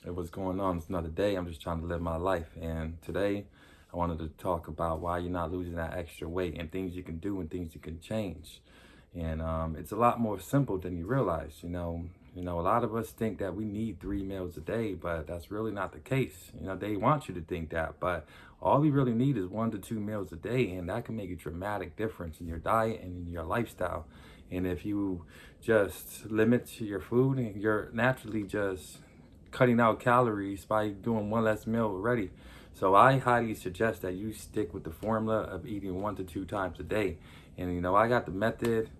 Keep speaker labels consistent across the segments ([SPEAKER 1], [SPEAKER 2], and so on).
[SPEAKER 1] What's going on? It's another day. I'm just trying to live my life. And today I wanted to talk about why you're not losing that extra weight and things you can do and things you can change. And it's a lot more simple than you realize. A lot of us think that we need 3 meals a day, but that's really not the case. They want you to think that, but all we really need is 1 to 2 meals a day, and that can make a dramatic difference in your diet and in your lifestyle. And if you just limit your food, you're naturally just cutting out calories by doing one less meal already. So I highly suggest that you stick with the formula of eating 1 to 2 times a day. And I got the method,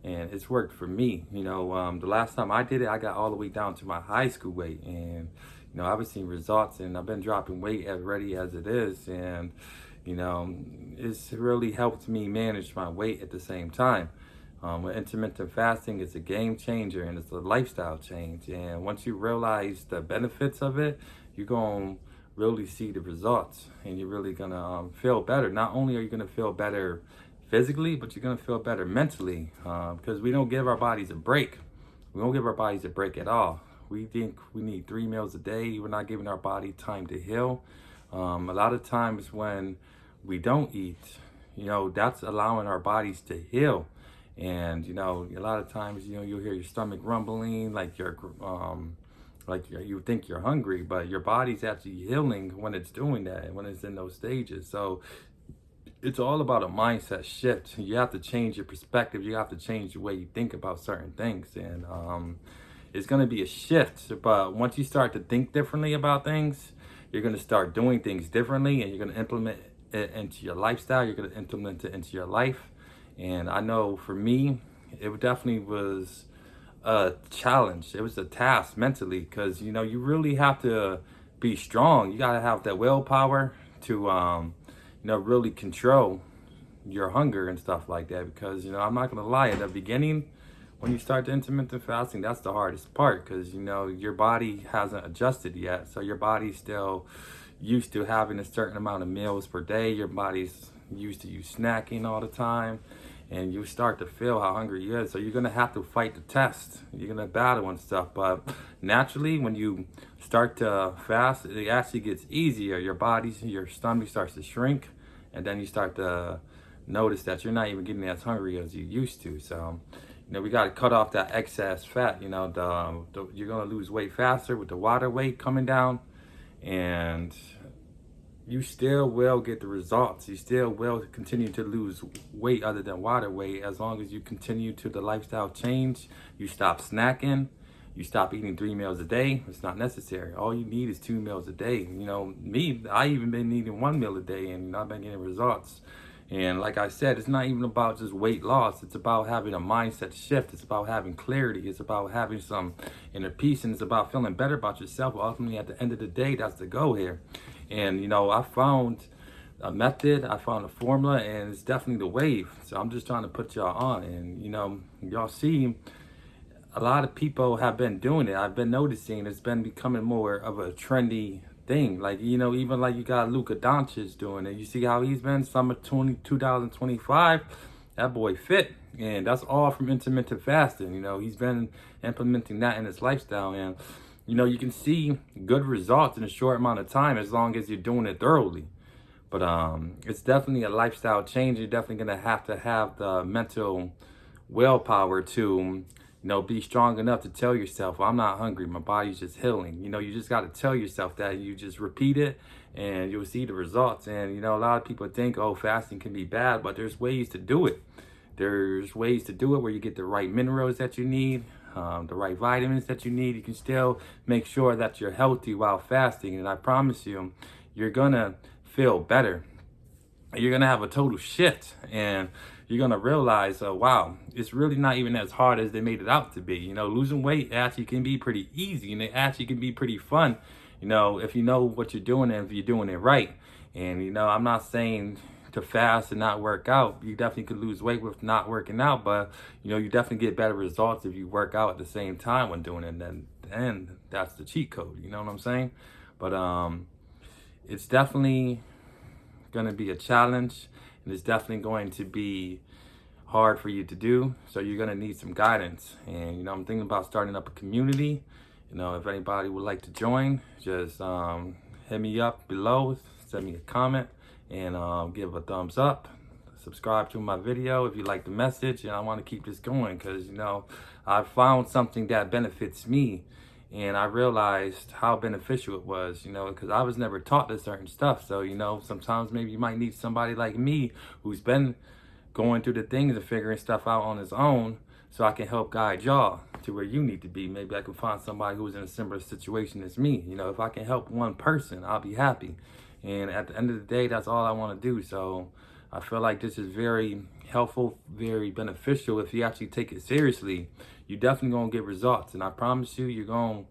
[SPEAKER 1] and it's worked for me. The last time I did it, I got all the way down to my high school weight, and I've been seeing results, and I've been dropping weight as ready as it is, and it's really helped me manage my weight at the same time. With intermittent fasting, it's a game changer and it's a lifestyle change. And once you realize the benefits of it, you're going to really see the results, and you're really going to feel better. Not only are you going to feel better physically, but you're going to feel better mentally, because we don't give our bodies a break. We don't give our bodies a break at all. We think we need 3 meals a day. We're not giving our body time to heal. A lot of times when we don't eat, that's allowing our bodies to heal. And a lot of times, you'll hear your stomach rumbling, you think you're hungry, but your body's actually healing when it's doing that, when it's in those stages. So it's all about a mindset shift. You have to change your perspective. You have to change the way you think about certain things, and it's going to be a shift. But once you start to think differently about things, you're going to start doing things differently, and you're going to implement it into your lifestyle. You're going to implement it into your life. And I know for me, it definitely was a challenge. It was a task mentally, because you really have to be strong. You got to have that willpower to really control your hunger and stuff like that. Because I'm not gonna lie, at the beginning, when you start the intermittent fasting, that's the hardest part, because your body hasn't adjusted yet. So your body's still used to having a certain amount of meals per day. Your body's used to you snacking all the time, and you start to feel how hungry you are. So you're gonna have to fight the test. You're gonna battle and stuff. But naturally, when you start to fast, it actually gets easier. Your stomach starts to shrink, and then you start to notice that you're not even getting as hungry as you used to. So we got to cut off that excess fat. You're gonna lose weight faster with the water weight coming down, and you still will get the results. You still will continue to lose weight other than water weight, as long as you continue to the lifestyle change. You stop snacking. You stop eating 3 meals a day. It's not necessary. All you need is 2 meals a day. I even been eating 1 meal a day, and I've been getting results. And like I said, it's not even about just weight loss. It's about having a mindset shift. It's about having clarity. It's about having some inner peace, and it's about feeling better about yourself. Ultimately, at the end of the day, that's the goal here. And I found a method, I found a formula, and it's definitely the wave. So I'm just trying to put y'all on. And y'all see a lot of people have been doing it. I've been noticing it's been becoming more of a trendy thing. Like, even like you got Luka Doncic doing it. You see how he's been summer 2025. That boy fit. And that's all from intermittent fasting. He's been implementing that in his lifestyle. And you can see good results in a short amount of time, as long as you're doing it thoroughly. But it's definitely a lifestyle change. You're definitely going to have the mental willpower to be strong enough to tell yourself, well, I'm not hungry, my body's just healing. You just got to tell yourself that. You just repeat it, and you'll see the results. And a lot of people think, oh, fasting can be bad, but there's ways to do it. There's ways to do it where you get the right minerals that you need, the right vitamins that you need. You can still make sure that you're healthy while fasting, and I promise you, you're gonna feel better. You're gonna have a total shift, and you're gonna realize, wow, it's really not even as hard as they made it out to be. Losing weight actually can be pretty easy, and it actually can be pretty fun, if you know what you're doing and if you're doing it right. And I'm not saying to fast and not work out. You definitely could lose weight with not working out, but you definitely get better results if you work out at the same time when doing it. And then that's the cheat code. You know what I'm saying? But it's definitely gonna be a challenge, and it's definitely going to be hard for you to do. So you're gonna need some guidance. And I'm thinking about starting up a community, You know, if anybody would like to join, just hit me up below, send me a comment, and give a thumbs up. Subscribe to my video if you like the message, and I want to keep this going because, you know, I found something that benefits me, and I realized how beneficial it was, you know, because I was never taught this certain stuff. So, you know, sometimes maybe you might need somebody like me who's been going through the things and figuring stuff out on his own, so I can help guide y'all to where you need to be. Maybe I can find somebody who's in a similar situation as me. You know, if I can help one person, I'll be happy. And at the end of the day, that's all I want to do. So I feel like this is very helpful, very beneficial. If you actually take it seriously, you're definitely going to get results. And I promise you, you're going to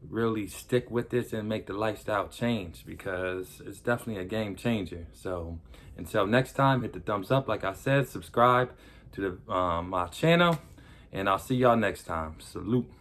[SPEAKER 1] really stick with this and make the lifestyle change, because it's definitely a game changer. So until next time, hit the thumbs up. Like I said, subscribe to the my channel, and I'll see y'all next time. Salute.